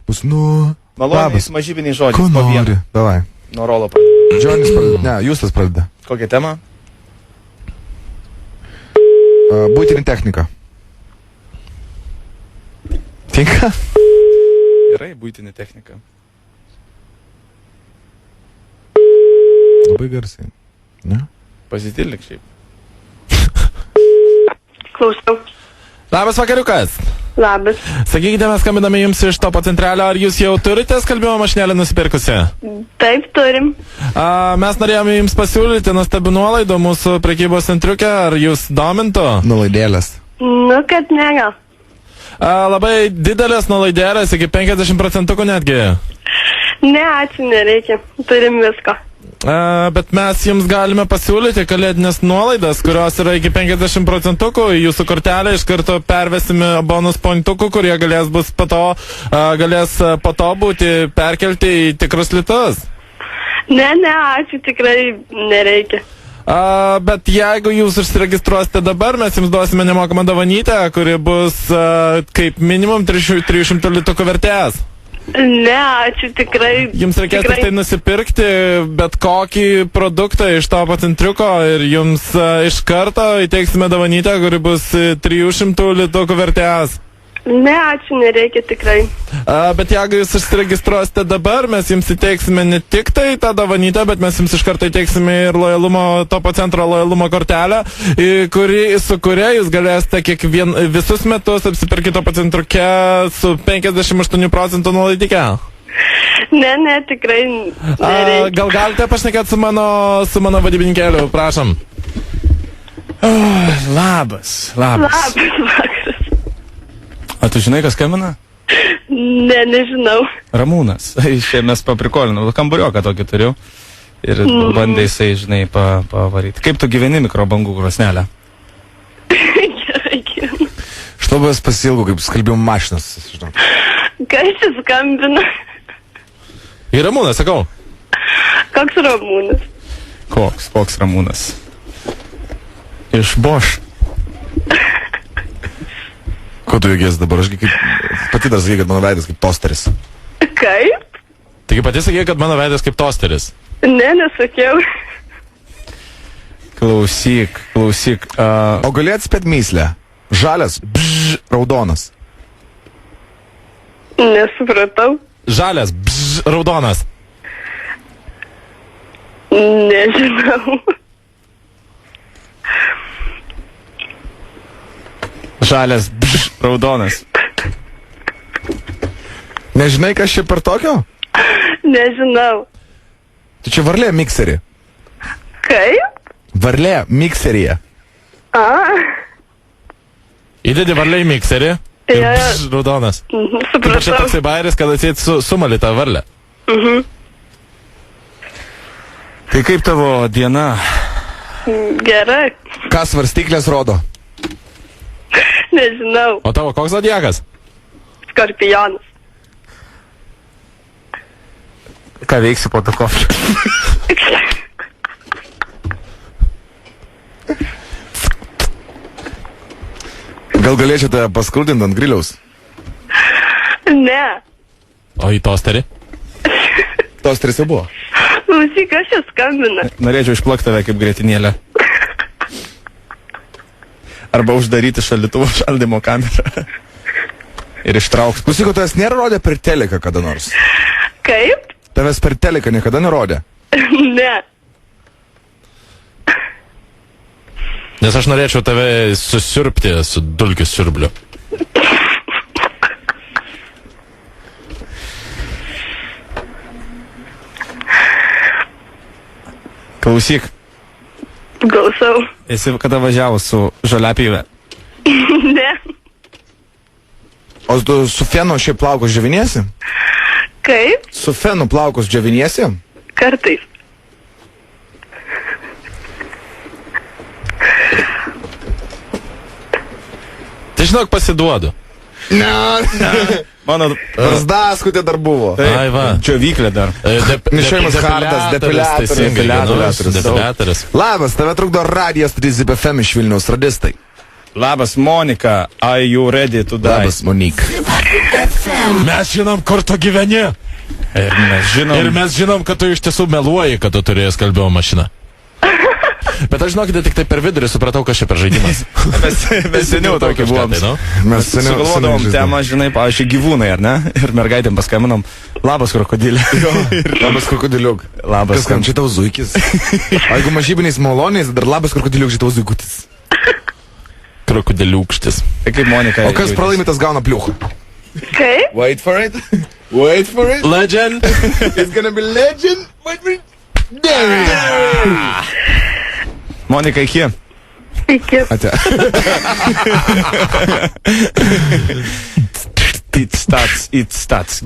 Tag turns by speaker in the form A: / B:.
A: Bus, nu...
B: Maloniais mažybiniai žodžiai.
A: Ko nori? Davai.
B: Nuo Rolo pradeda.
A: Džonis pradeda. Ne, Justas pradeda.
B: Kokią temą?
A: Buitinė technika. Tinka?
B: Gerai, buitinė technika.
A: Labai garsiai. Ne?
B: Pasitilink šiaip.
C: Klausau.
D: Labas vakariukas.
C: Labas.
D: Sakykite, mes skambiname jums iš Topo centralio, ar jūs jau turite skalbimo mašinėlę nusipirkusi?
C: Taip, turim.
D: Mes norėjome jums pasiūlyti nuostabių nuolaidų mūsų prekybos centriuke, ar jūs domintų?
A: Nulaidėlės.
C: Nu, kad ne gal.
D: Labai didelės nuolaidėlės, iki 50% netgi.
C: Ne, ačiū, nereikia. Turim visko.
D: Bet mes jums galime pasiūlyti kalėdinės nuolaidas, kurios yra iki 50%. Jūsų kortelę iš karto pervesime bonus pointukų, kurie galės po to būti perkelti į tikrus litus.
C: Ne, ačiū, tikrai nereikia.
D: Bet jeigu jūs užsiregistruosite dabar, mes jums duosime nemokamą dovanytę, kuri bus kaip minimum 300 litukų vertės.
C: Ne, ačiū, tikrai.
D: Jums reikės tik tai nusipirkti bet kokį produktą iš Topo centriuko ir jums iš karto įteiksime dovanytę, kuri bus 300 litukų vertės.
C: Ne, ačiū, nereikia tikrai.
D: Bet jeigu jūs užsiregistruosite dabar, mes jums įteiksime ne tik tai tą dovanytę, bet mes jums iš karto įteiksime ir Topo centro lojalumo kortelę, su kuria jūs galėsite visus metus apsipirkti Topo centruke su 58% nuolaidike.
C: Ne, tikrai nereikia.
D: Gal galite pašnekėti su mano vadybininkėliu, prašom.
B: Labas.
C: Labas vakaras.
B: O tu žinai, kas skambina?
C: Ne, nežinau.
B: Ramūnas. Čia mes paprikolinau. Kambariuką tokį turiu. Ir bandai jisai, žinai, pavaryti. Kaip tu gyveni mikrobangų krosnelę?
C: Gerai gyvenu.
A: Aš labai pasilgau, kaip skalbimo mašinas.
C: Kas čia skambina?
D: Į Ramūną, sakau.
C: Koks Ramūnas?
B: Koks Ramūnas? Iš Bosch.
A: Ko tu jėgės dabar? Aš pati dar sakai, kad mano veidas kaip tosteris.
C: Kaip?
D: Taigi pati sakai, kad mano veidas kaip tosteris.
C: Ne, nesakiau.
B: Klausyk.
A: O gali atspėt myslę? Žalias, raudonas.
C: Nesupratau.
D: Žalias, raudonas.
C: Nežinau.
B: Žalias, raudonas.
A: Nežinai, kas čia per tokio?
C: Nežinau.
A: Tai čia varlė mikserį.
C: Kaip?
A: Varlė mikseryje.
D: Įdedi varlę į mikserį ir raudonas.
C: Supratau.
D: Čia toksai bairis, kad atsėt sumali tą varlę.
B: Tai kaip tavo diena?
C: Gerai.
A: Ką svarstyklės rodo?
C: Nežinau.
D: O tavo koks zodiakas?
C: Skorpionas.
B: Ką veiksi po to kofrio?
A: Gal galėčiau tave paskrudinti ant griliaus?
C: Ne.
D: O į tosterį?
A: Tosteris jau buvo.
C: Klausyk, kas čia skambina?
B: Norėčiau išplakti tave kaip grietinėlę. Arba uždaryti šaldytuvo šaldymo kamerą. Ir ištraukti.
A: Klausyk, tavęs nėra rodę per teleką kada nors?
C: Kaip?
A: Tavęs per teleką niekada nerodė?
C: Ne.
D: Nes aš norėčiau tave susiurbti su dulkių siurbliu.
B: Klausyk.
C: Klausau.
B: Esi kada važiavo su žoliapjove?
C: Ne.
A: O tu su fenu šiaip plaukus džioviniesi?
C: Kaip?
A: Su fenu plaukus džioviniesi?
C: Kartais.
D: Tai žinok, pasiduodu.
A: Ne.
B: Mano
A: Barzdaskutė dar buvo.
D: Ai va.
B: Džiovyklė dar.
A: Nešiojimas hardas, depilatorius. Labas, tave trukdo radijas 3 FM iš Vilniaus radistai.
B: Labas, Monika. Are you ready to die?
A: Labas, Monika.
D: Mes žinom, kur tu gyveni. Ir mes žinom, kad tu iš tiesų meluoji, kad tu turėjai skalbimo mašiną. Bet aš žinokite, tik tai per vidurį supratau, kas čia per žaidimas.
B: Mes seniau tokį buvom.
A: Mes
B: Sugalvodavom temą, žinai, pavyzdžiui, gyvūnai, ar ne? Ir mergaitėm paskaminom. Labas, krokodilė.
A: Labas, krokodiliuk.
B: Labas,
A: Kas kam čia tau zuikis? O jeigu mažybiniais maloniais, dar labas, krokodiliuk, čia tau zuikutis.
D: Krokodiliukštis.
B: Tai kaip Monika.
A: O kas pralaimi, tas gauna pliuchą.
C: Kaip?
A: Wait for it. Wait for it.
D: Legend.
A: It's gonna be legend. Wait for it. There it is.
B: Monika, iki.
C: Iki.
A: Ate.
B: It's stats.